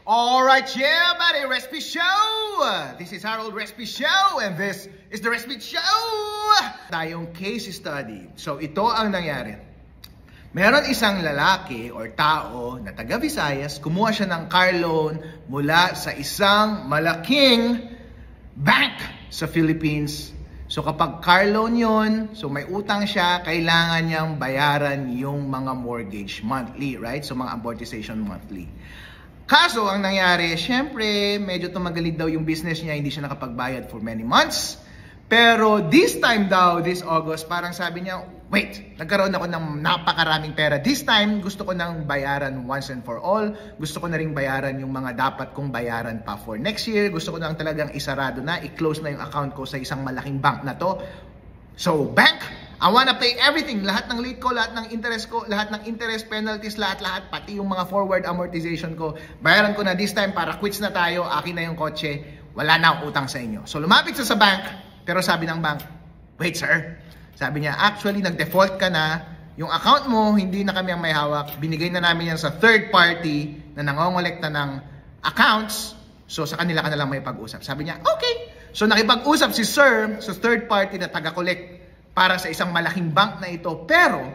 Alright, yeah, buddy, Recipe Show! This is Harold Recipe Show, and this is the Recipe Show! Tayong case study. So, ito ang nangyari. Meron isang lalaki or tao na taga Visayas, kumuha siya ng car loan mula sa isang malaking bank sa Philippines. So, kapag car loan yun, so may utang siya, kailangan niyang bayaran yung mga mortgage monthly, right? So, mga amortization monthly. Kaso, ang nangyari, syempre, medyo tumagalid daw yung business niya, hindi siya nakapagbayad for many months. Pero this time daw, this August, parang sabi niya, wait, nagkaroon ako ng napakaraming pera. This time, gusto ko nang bayaran once and for all. Gusto ko na ring bayaran yung mga dapat kong bayaran pa for next year. Gusto ko nang talagang isarado na, i-close na yung account ko sa isang malaking bank na to. So, bank, I wanna pay everything. Lahat ng late ko, lahat ng interest ko, lahat ng interest penalties, lahat-lahat, pati yung mga forward amortization ko. Bayaran ko na this time para quits na tayo, akin na yung kotse, wala na akong utang sa inyo. So lumapit siya sa bank, pero sabi ng bank, wait sir, sabi niya, actually nag-default ka na, yung account mo, hindi na kami ang may hawak, binigay na namin yan sa third party na nangongolekta ng accounts, so sa kanila ka na lang may pag-usap. Sabi niya, okay. So nakipag-usap si sir sa third party na taga-collect para sa isang malaking bank na ito. Pero,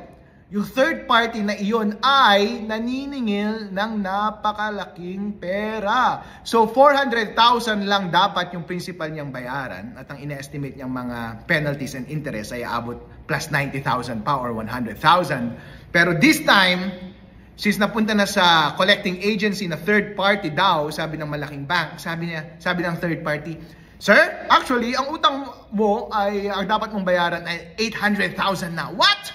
yung third party na iyon ay naniningil ng napakalaking pera. So, 400,000 lang dapat yung principal niyang bayaran at ang ina-estimate niyang mga penalties and interest ay abot plus 90,000 pa or 100,000. Pero this time, since napunta na sa collecting agency na third party daw, sabi ng malaking bank, sabi ng third party, sir, actually, ang utang mo ay ang dapat mong bayaran ay 800,000 na. What?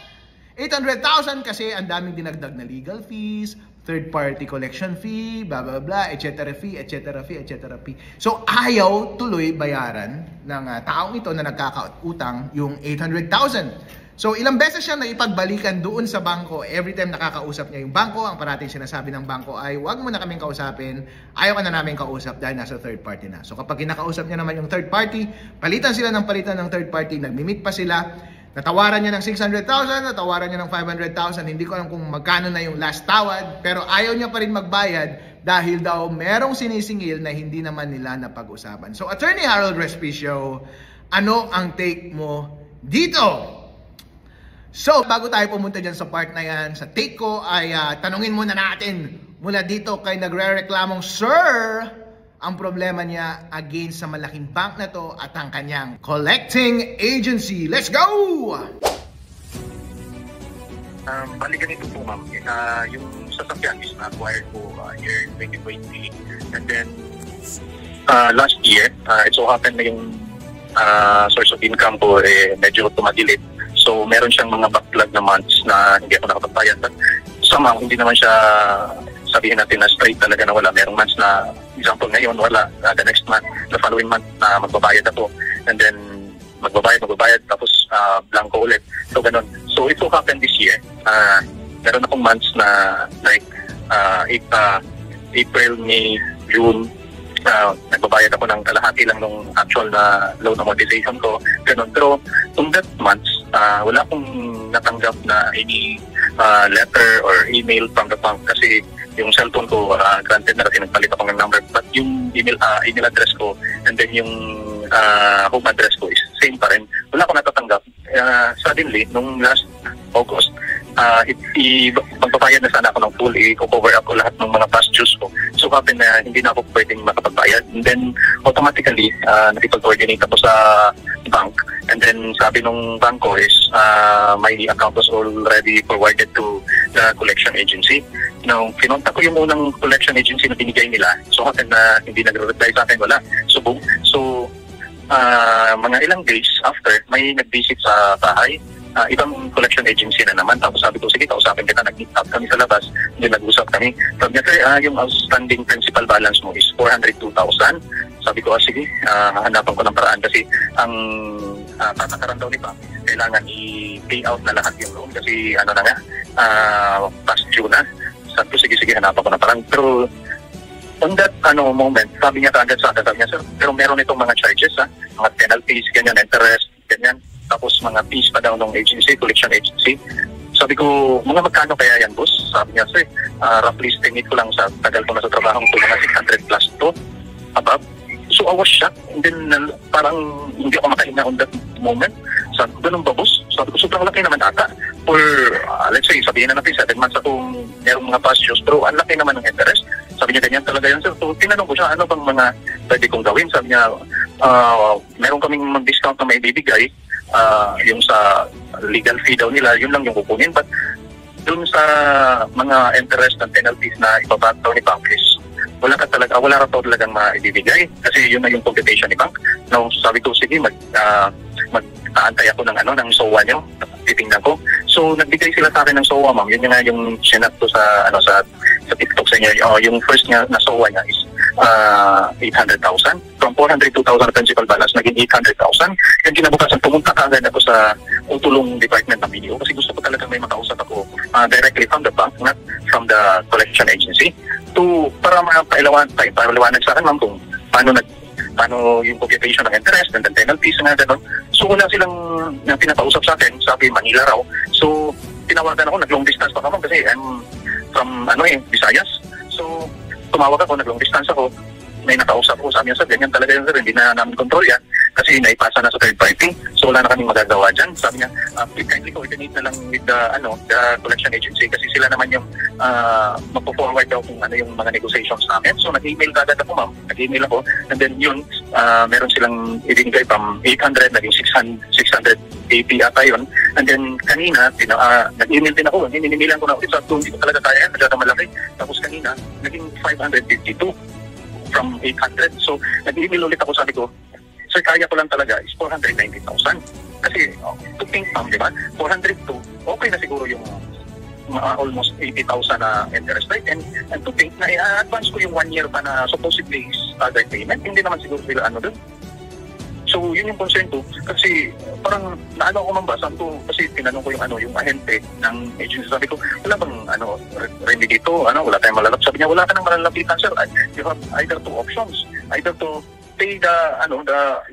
800,000 kasi ang daming dinagdag na legal fees, third party collection fee, blah blah blah, etc. fee, etc. fee, etc. fee. So ayaw tuloy bayaran ng taong ito na nagkakautang yung 800,000. So ilang beses siya naipagbalikan doon sa bangko. Every time nakakausap niya yung bangko, ang parating sinasabi ng bangko ay wag mo na kaming kausapin, ayaw ka na namin kausap dahil nasa third party na. So kapag kinakausap niya naman yung third party, palitan sila ng palitan ng third party, nagmi-meet pa sila, natawaran niya ng 600,000, natawaran niya ng 500,000, hindi ko alam kung magkano na yung last tawad, pero ayaw niya pa rin magbayad dahil daw merong sinisingil na hindi naman nila napag-usapan. So Attorney Harold Recipe Show, ano ang take mo dito? So, bago tayo pumunta dyan sa part na yan, sa take ko ay tanungin muna natin mula dito kay nagre-reklamong Sir, ang problema niya against sa malaking bank na to at ang kanyang collecting agency. Let's go! Bali ganito po ma'am, yung sasakyan is na-acquired po year 2020 and then last year, it so happened na yung source of income po medyo tumadilid. So, meron siyang mga backlog na months na hindi ako nakapagbayad. But somehow, hindi naman siya sabihin natin na straight talaga na wala. Merong months na, example ngayon, wala. The next month, the following month, magbabayad ako. And then, magbabayad, tapos blanco ulit. So, ganun. So, it so happened this year. Meron akong months na like April, May, June, nagbabayad ako ng kalahati lang nung actual na loan amortization ko. Ganun. Pero, in that months, wala akong natanggap na any letter or email from the bank kasi yung cellphone ko, granted na kasi nagpalit ako ng number, but yung email address ko and then yung home address ko is same pa rin. Wala akong natatanggap. Suddenly, nung last August, magbabayad na sana ako ng full, i-cover up ko lahat ng mga past dues ko. So, happen na hindi na ako pwedeng makapagbayad. And then, automatically, nakipag-coordinate ako sa bank. And then, sabi nung bank ko is, my account was already forwarded to the collection agency. Now, kinontak ko yung unang collection agency na binigay nila. So, happen na hindi nagre-reply sa akin, wala. So, boom. So, mga ilang days after, may nag-visit sa bahay. Ibang collection agency na naman. Tapos sabi ko, sige, kausapin kita. Nag-meet up kami sa labas. Hindi nag-usap kami. Sabi niya, sir, yung outstanding principal balance mo is 402,000. Sabi ko, sige, hahanapan ko ng paraan kasi ang tatakaran daw ni pa, kailangan i-pay out na lahat yung loan kasi ano na nga, past due na. Sabi ko, sige, hanapan ko ng paraan. Pero on that moment, sabi niya kaagad sa akin, sabi niya, sir, pero meron itong mga charges, mga penalties, ganyan, interest, ganyan. Tapos mga fees pa daw ng agency, collection agency. Sabi ko, mga magkano kaya yan, boss? Sabi niya, sir, roughly estimate ko lang sa tagal ko na sa trabaho ko, mga 600 plus to above. So I was shocked, and then parang hindi ako makahinga on that moment. Sabi ko, ganun ba boss? Sabi ko, sobrang laki naman ata. For, let's say, sabihin na natin 7 months akong merong mga past dues, pero ang laki naman ng interest. Sabi niya, ganyan talaga yan sir. So tinanong ko siya, ano bang mga pwede kong gawin? Sabi niya, meron kaming mag-discount na may bibigay, yung sa legal fee daw nila, yun lang yung kukunin. But dun sa mga interest and penalties na ibabat daw ni bank is wala raw talagang maibibigay kasi yun na yung computation ni bank. No, sabi ko sige mag-aantay ako ng SOA niyo, titingnan ko. So nagbigay sila sa akin ng SOA, ma'am. Yun nga yung sinat ko sa sa TikTok sa inyo. Yung first nga na SOA niya is 800,000. From 402,000 principal balance naging 800,000. Yung kinabukasan pumunta kaagad ako sa utulong department ng BDO kasi gusto ko talaga may makausap ako directly from the bank, not from the collection agency, para mapaliwanag sa akin, ma'am, kung paano yung computation ng interest and the penalties nga gano'n. So wala silang pinapausap sa akin, sabi Manila raw. So tinawagan ako, nag-long distance pa ako kasi I'm from Visayas. So tumawag ako, nag-long distance ako. May nakausap ko, sabi niya, sir, ganyan talaga yun sir, hindi na namin control yan kasi naipasa na sa third party. So wala na kaming magagawa dyan. Sabi niya, please kindly coordinate na lang with the collection agency kasi sila naman yung magpo-forward daw kung ano yung mga negotiations namin. So nag-email agad ako, ma'am. Nag-email ako. And then yun, meron silang ibinigay from 800, naging 680 ata yun. And then kanina, nag-email din ako. Ninimilan ko na ulit. So hindi ko talaga kaya yan. Masyadong malaki. Tapos kanina, naging 552 from 800. So nag-email ulit ako, sabi ko, sir, kaya ko lang talaga is 490,000. Kasi, to think, ma'am, di ba? 402, okay na siguro yung almost 80,000 na interest rate. And to think na i-advance ko yung 1 year pa na supposedly is other payment, hindi naman siguro sila dun. So, yun yung concern ko. Kasi, parang naano ako mambasa ko kasi tinanong ko yung ahente ng agency. Sabi ko, wala bang remedy dito? Wala tayong malalap. Sabi niya, wala ka nang malalapitan, sir. You have either two options. Either to pay the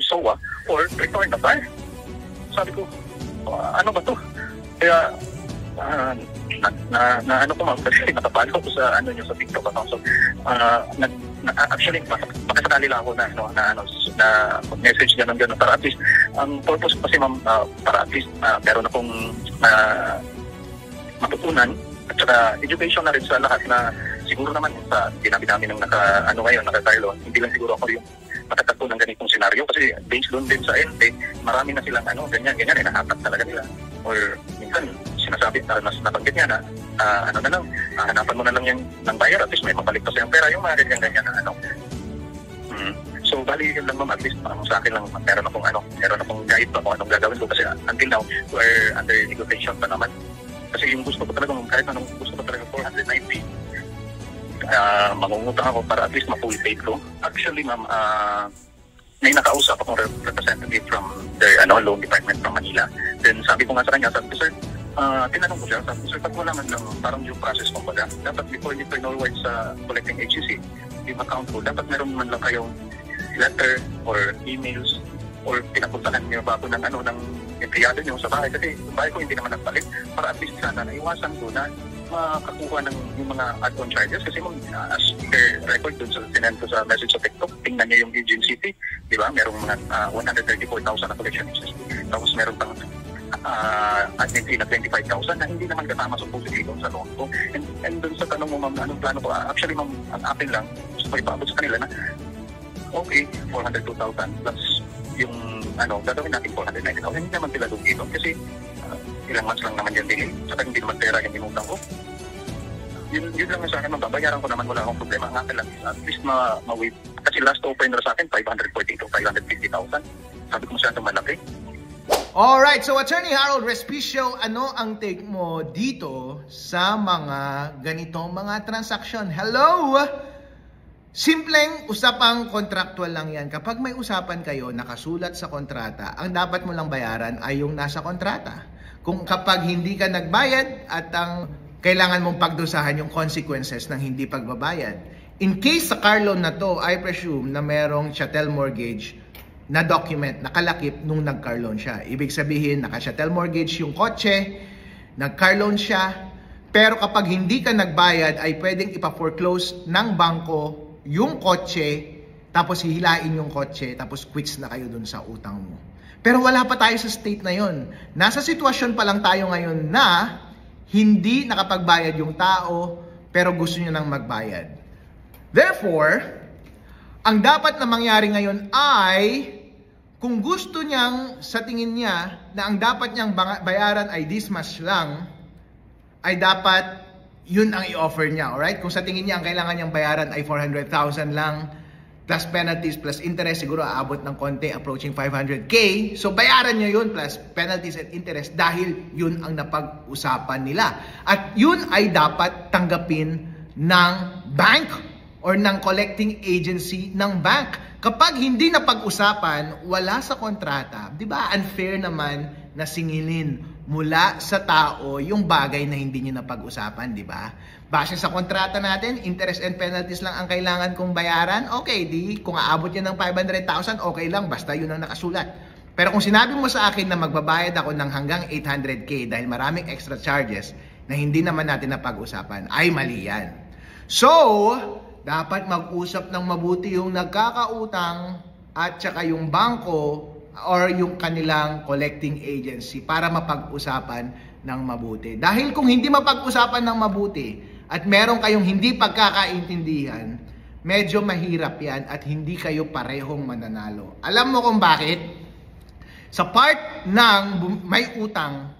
SOA or return the car. Sabi ko, ano ba to? Kaya, ano ko ma'am, kasi nakapalo ko sa sa TikTok account. So, actually, makasakali lang ako na message ganun para at least, ang purpose kasi ma'am, para at least meron akong matutunan at saka education na rin sa lahat na siguro naman sa dinabi-dami ng naka-Carlo, hindi lang siguro ako yung matatagpo ng ganitong senaryo kasi based doon din sa ente, marami na silang ganyan, nahatak talaga nila. Or minsan, sinasabi na mas nabanggit niya na hanapan mo na lang yung ng buyer at least may mabalik pa sa yung pera, yung mga ganyan na So, bali yun lang ma'am, at least sa akin lang, meron akong guide pa kung anong gagawin ko kasi until now, we're under negotiation pa naman. Kasi yung gusto ko talaga, kahit anong gusto ko talaga 490, mangungutang ako para at least ma-full paid ko. Actually, ma'am, may nakausap akong representative from their loan department from Manila. Then sabi ko nga sa kanya, sabi ko, sir, tinanong ko siya, sabi ko, sir, pag wala man lang parang due process mo pala, dapat before you turn over sa collecting agency, yung account ko, dapat meron man lang kayong letter or emails or pinapuntahan niyo ba ako ng empleyado niyo sa bahay kasi yung bahay ko hindi naman nagbalik para at least sana naiwasan ko na makakuha ng yung mga add-on charges kasi as per record dun sa tinend ko sa message sa TikTok, tingnan niyo yung agency fee, di ba? Merong mga 134,000 na collection agency, tapos meron pang admin fee na 25,000 na hindi naman kasama supposedly doon sa loan ko. And dun sa tanong mo, ma'am, anong plano ko? Actually, ma'am, ang akin lang, gusto ko ipaabot sa kanila na okay, 402,000 plus yung gagawin natin 490,000. Hindi naman sila doon dito kasi ilang months lang naman yung delay. Saka hindi naman pera yung inutang ko. Yun lang sa akin, babayaran ko naman, wala akong problema. Ang akin lang, at least ma-waive. Kasi last offer na sa akin, 540 to 550,000. Sabi ko masyadong malaki. Alright, so Attorney Harold Respicio, ano ang take mo dito sa mga ganitong mga transaksyon? Hello! Simpleng usapang contractual lang yan. Kapag may usapan kayo, nakasulat sa kontrata, ang dapat mo lang bayaran ay yung nasa kontrata. Kung kapag hindi ka nagbayad at ang kailangan mong pagdusahan yung consequences ng hindi pagbabayad. In case sa car loan na to, I presume na merong chattel mortgage na document, nakalakip nung nag-car loan siya. Ibig sabihin, naka-chattel mortgage yung kotse, nag-car loan siya, Pero kapag hindi ka nagbayad, ay pwedeng ipa-foreclose ng bangko yung kotse, tapos hihilain yung kotse, tapos quits na kayo dun sa utang mo. Pero wala pa tayo sa state na yon. Nasa sitwasyon pa lang tayo ngayon na hindi nakapagbayad yung tao, pero gusto niya nang magbayad. Therefore, ang dapat na mangyari ngayon ay, kung gusto niyang, sa tingin niya, na ang dapat niyang bayaran ay this much lang, ay dapat yun ang i-offer niya, alright? Kung sa tingin niya ang kailangan niyang bayaran ay 400,000 lang, plus penalties, plus interest, siguro aabot ng konti, approaching 500K. So bayaran niya yun, plus penalties and interest, dahil yun ang napag-usapan nila. At yun ay dapat tanggapin ng bank or ng collecting agency ng bank. Kapag hindi napag-usapan, wala sa kontrata, di ba unfair naman na singilin mula sa tao yung bagay na hindi nyo napag-usapan, di ba? Base sa kontrata natin, interest and penalties lang ang kailangan kong bayaran. Okay, di kung aabot yan ng 500,000, okay lang, basta yun ang nakasulat. Pero kung sinabi mo sa akin na magbabayad ako ng hanggang 800K dahil maraming extra charges na hindi naman natin napag-usapan, ay mali yan. So, dapat mag-usap ng mabuti yung nagkakautang at saka yung bangko or yung kanilang collecting agency para mapag-usapan ng mabuti. Dahil kung hindi mapag-usapan ng mabuti at meron kayong hindi pagkakaintindihan, medyo mahirap yan at hindi kayo parehong mananalo. Alam mo kung bakit? Sa part ng may utang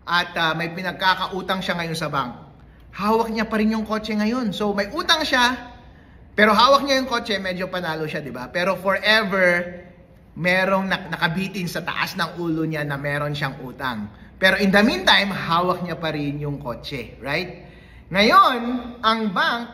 at may pinagkakautang siya ngayon sa bank, hawak niya pa rin yung kotse ngayon. So may utang siya, pero hawak niya yung kotse, medyo panalo siya, di ba? Pero forever, merong nakabitin sa taas ng ulo niya na meron siyang utang. Pero in the meantime, hawak niya pa rin yung kotse, right? Ngayon, ang bank,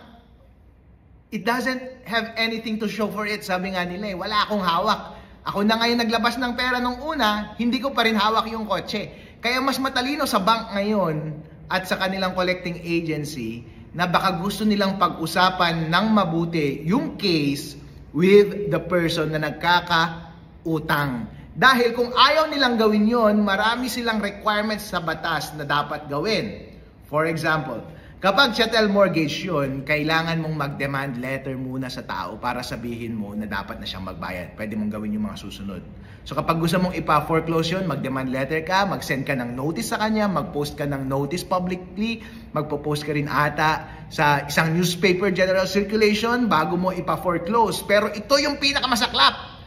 it doesn't have anything to show for it. Sabi nga nila, wala akong hawak. Ako na ngayon naglabas ng pera nung una, hindi ko pa rin hawak yung kotse. Kaya mas matalino sa bank ngayon at sa kanilang collecting agency na baka gusto nilang pag-usapan ng mabuti yung case with the person na nagkakautang. Dahil kung ayaw nilang gawin yon, marami silang requirements sa batas na dapat gawin. For example, kapag chattel mortgage yun, kailangan mong mag-demand letter muna sa tao para sabihin mo na dapat na siyang magbayad. Pwede mong gawin yung mga susunod. So kapag gusto mong ipa-foreclose yun, mag-demand letter ka, mag-send ka ng notice sa kanya, mag-post ka ng notice publicly, magpo-post ka rin ata sa isang newspaper general circulation bago mo ipa-foreclose. Pero ito yung pinakamasaklap.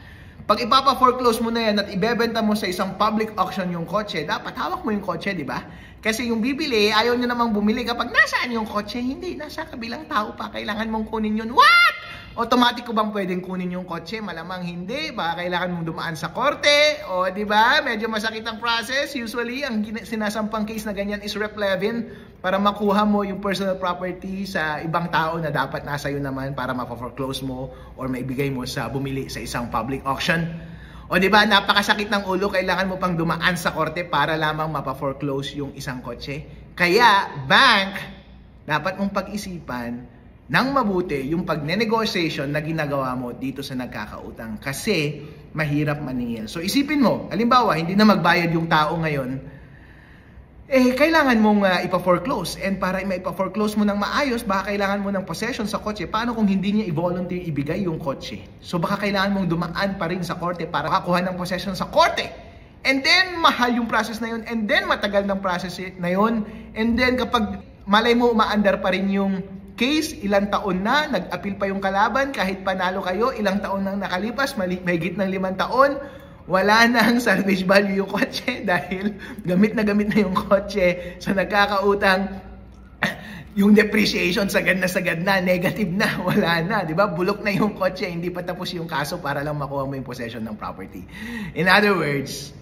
Pag ipapa-foreclose mo na yan at ibebenta mo sa isang public auction yung kotse, dapat hawak mo yung kotse, di ba? Kasi yung bibili, ayaw nyo namang bumili kapag nasaan yung kotse, hindi, nasa kabilang tao pa, kailangan mong kunin yun. What? Automatic ko bang pwedeng kunin yung kotse? Malamang hindi, baka kailangan mong dumaan sa korte, o di ba? Medyo masakit ang process. Usually, ang sinasampang case na ganyan is Rep. Levin para makuha mo yung personal property sa ibang tao na dapat nasa iyo naman para ma-foreclose mo or maibigay mo sa bumili sa isang public auction. O di ba, napakasakit ng ulo, kailangan mo pang dumaan sa korte para lamang mapa-foreclose yung isang kotse. Kaya, bank, dapat mong pag-isipan ng mabuti yung pagne-negotiation na ginagawa mo dito sa nagkakautang kasi mahirap maningil. So isipin mo, halimbawa, hindi na magbayad yung tao ngayon, kailangan mong ipa-foreclose. And para maipa-foreclose mo ng maayos, baka kailangan mo ng possession sa kotse. Paano kung hindi niya i-volunteer ibigay yung kotse? So baka kailangan mong dumaan pa rin sa korte para makakuha ng possession sa korte. And then, mahal yung process na yun. And then, matagal ng process na yun. And then, kapag malay mo, umaandar pa rin yung case, ilang taon na, nag-appeal pa yung kalaban, kahit panalo kayo, ilang taon nang nakalipas, mahigit ng 5 taon, wala nang salvage value yung kotse dahil gamit na yung kotse sa nagkakautang. Yung depreciation sagad na, negative na, wala na, di ba? Bulok na yung kotse, hindi pa tapos yung kaso para lang makuha mo yung possession ng property. In other words,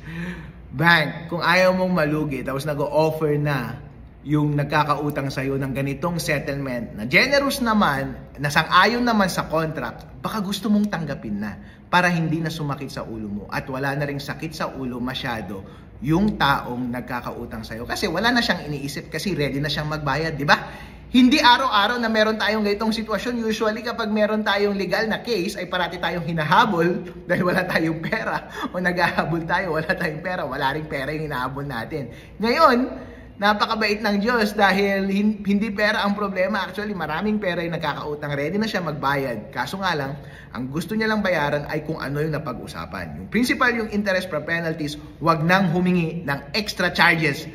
bank, kung ayaw mong malugi, tapos nag-o-offer na yung nagkakautang sa'yo ng ganitong settlement na generous naman, na sang-ayon naman sa contract, baka gusto mong tanggapin na para hindi na sumakit sa ulo mo at wala na ring sakit sa ulo masyado yung taong nagkakautang sa'yo. Kasi wala na siyang iniisip kasi ready na siyang magbayad, di ba? Hindi araw-araw na meron tayong ganitong sitwasyon. Usually kapag meron tayong legal na case ay parati tayong hinahabol dahil wala tayong pera o naghahabol tayo, wala tayong pera, wala ring pera yung hinahabol natin. Ngayon, napakabait ng Diyos dahil hindi pera ang problema. Actually, maraming pera yung nagkakautang. Ready na siya magbayad. Kaso nga lang, ang gusto niya lang bayaran ay kung ano yung napag-usapan. Yung principal, yung interest per penalties, wag nang humingi ng extra charges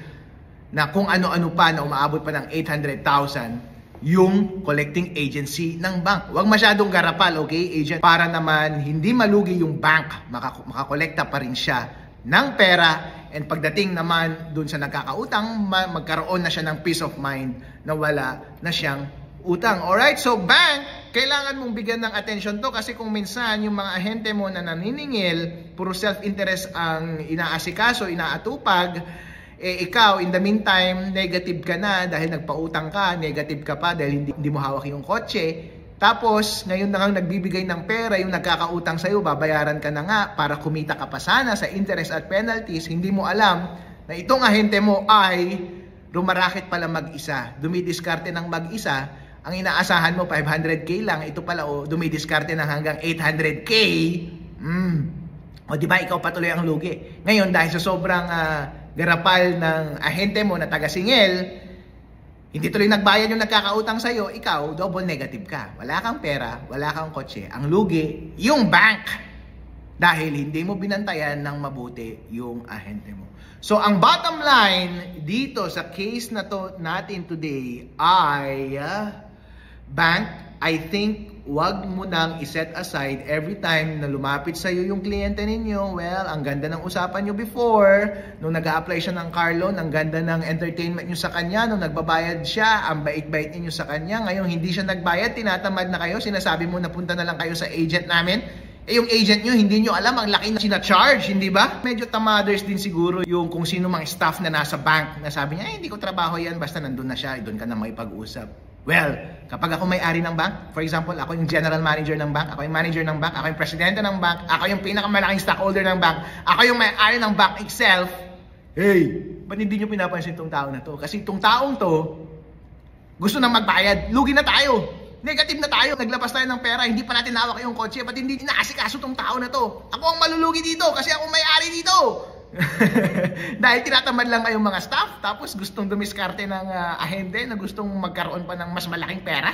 na kung ano-ano pa na umaabot pa ng 800,000 yung collecting agency ng bank. Wag masyadong garapal, okay, agent? Para naman hindi malugi yung bank, makakolekta pa rin siya ng pera. And pagdating naman dun sa nagkakautang, magkaroon na siya ng peace of mind na wala na siyang utang. Alright, so bank, kailangan mong bigyan ng attention to kasi kung minsan yung mga ahente mo na naniningil, puro self-interest ang inaasikaso, inaatupag, ikaw, in the meantime, negative ka na dahil nagpautang ka, negative ka pa dahil hindi mo hawak yung kotse. Tapos, ngayon na kang nagbibigay ng pera, yung nagkakautang sa'yo, babayaran ka na nga para kumita ka pa sana sa interest at penalties. Hindi mo alam na itong ahente mo ay rumaraket pala mag-isa. Dumidiskarte ng mag-isa. Ang inaasahan mo, 500k lang. Ito pala, dumidiskarte ng hanggang 800k. O diba, ikaw patuloy ang lugi. Ngayon, dahil sa sobrang garapal ng ahente mo na taga-singil, hindi tuloy nagbayad yung nagkakautang sa'yo, ikaw, double negative ka. Wala kang pera, wala kang kotse. Ang lugi, yung bank. Dahil hindi mo binantayan ng mabuti yung ahente mo. So, ang bottom line dito sa case na to natin today ay, bank, I think, wag mo nang iset aside every time na lumapit sa'yo yung kliyente ninyo. Well, ang ganda ng usapan nyo before, nung nag-a-apply siya ng car loan, ang ganda ng entertainment nyo sa kanya, nung nagbabayad siya, ang bait-bait ninyo sa kanya. Ngayon, hindi siya nagbayad, tinatamad na kayo, sinasabi mo na punta na lang kayo sa agent namin. Yung agent nyo, hindi nyo alam, ang laki na sina-charge, hindi ba? Medyo tamaders din siguro yung kung sino mga staff na nasa bank, na sabi niya, hindi ko trabaho yan, basta nandun na siya, doon ka na makipag-usap. Well, kapag ako may-ari ng bank, for example, ako yung general manager ng bank, ako yung manager ng bank, ako yung presidente ng bank, ako yung pinakamalaking stockholder ng bank, ako yung may-ari ng bank itself, hey, ba't hindi nyo pinapansin itong tao na to? Kasi itong taong to, gusto nang magbayad, lugi na tayo, negative na tayo, naglabas tayo ng pera, hindi pa natin nawak yung kotse, ba't hindi inaasikaso itong tao na to? Ako ang malulugi dito kasi ako may-ari dito. Dahil tinatamad lang kayong mga staff, tapos gustong dumiskarte ng ahente na gustong magkaroon pa ng mas malaking pera,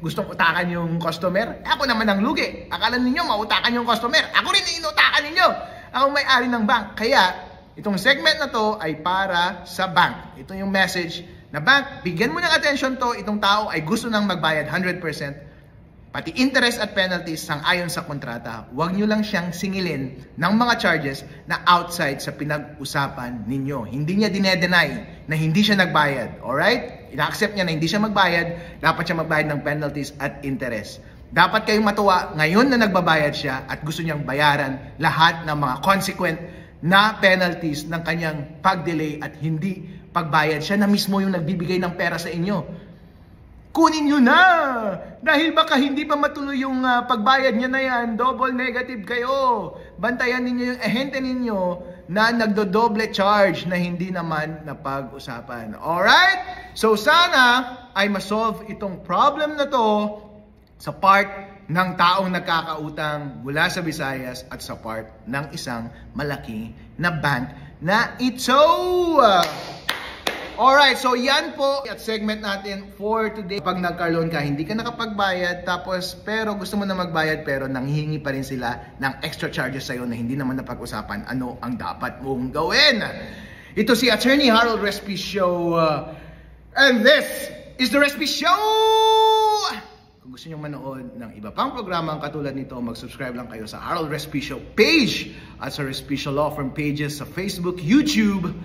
gustong utakan yung customer. Ako naman ang lugi. Akala ninyo mautakan yung customer, ako rin inutakan ninyo. Ako may-ari ng bank. Kaya itong segment na to ay para sa bank. Ito yung message na bank, bigyan mo ng attention to. Itong tao ay gusto nang magbayad 100%. Pati interest at penalties sang-ayon sa kontrata, huwag nyo lang siyang singilin ng mga charges na outside sa pinag-usapan ninyo. Hindi niya dinedenay na hindi siya nagbayad. Alright? Ina-accept niya na hindi siya magbayad, dapat siya magbayad ng penalties at interest. Dapat kayong matuwa ngayon na nagbabayad siya at gusto niyang bayaran lahat ng mga consequent na penalties ng kanyang pag-delay at hindi pagbayad. Siya na mismo yung nagbibigay ng pera sa inyo. Kunin nyo na! Dahil baka hindi pa matuloy yung pagbayad niya na yan, double negative kayo. Bantayan ninyo yung ahente ninyo na nagdo-double charge na hindi naman napag-usapan. Alright? So sana ay masolve itong problem na to sa part ng taong nagkakautang mula sa Visayas at sa part ng isang malaki na bank na ito. Alright, so yan po at segment natin for today. Pag nagka-loan ka, hindi ka nakapagbayad, tapos pero gusto mo na magbayad pero nanghihingi pa rin sila ng extra charges sa'yo na hindi naman napag-usapan, ano ang dapat mong gawin? Ito si Attorney Harold Respicio, and this is the Respicio! Kung gusto nyo manood ng iba pang programang katulad nito, mag-subscribe lang kayo sa Harold Respicio page at sa Respicio Law Firm pages sa Facebook, YouTube,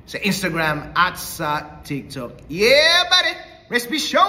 sa Instagram at sa TikTok. Yeah, buddy! Respicio!